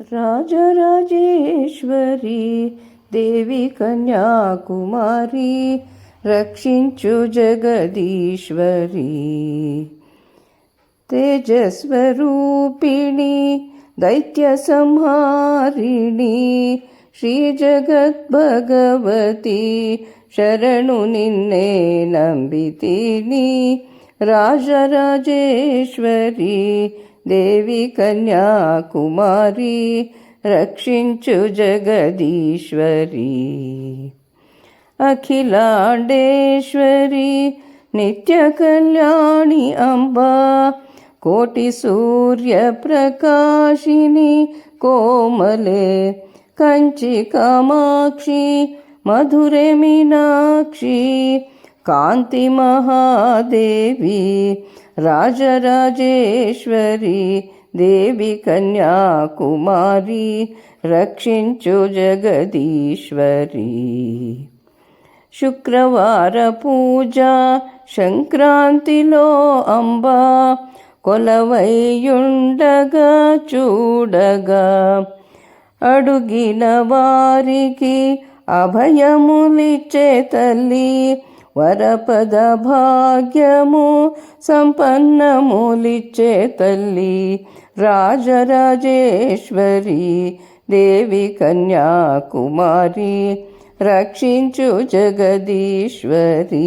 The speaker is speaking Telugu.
రాజరాజేశ్వరి దేవి కన్యాకుమారి రక్షించు జగదీశ్వరి. తేజస్వరూపిణి దైత్య సంహారిణి శ్రీ జగద్భగవతి శరణు నిన్నే నంబితిని. రాజరాజేశ్వరి దేవి కన్యాకుమారి రక్షించు జగదీశ్వరి. అఖిలాండేశ్వరి నిత్య కళ్యాణి అంబా కోటి సూర్య ప్రకాశిని కోమలే కంచి కామాక్షి మధురే మీనాక్షి కాంతి మహాదేవి. రాజరాజేశ్వరి దేవి కన్యాకుమారి రక్షించు జగదీశ్వరి. శుక్రవార పూజ సంక్రాంతిలో అంబా కొలవైయుండగా చూడగా అడుగిన వారికి అభయములిచ్చే తల్లి. వరపద భాగ్యము సంపన్నములిచ్చే తల్లి. రాజరాజేశ్వరి దేవి కన్యాకుమారి రక్షించు జగదీశ్వరి.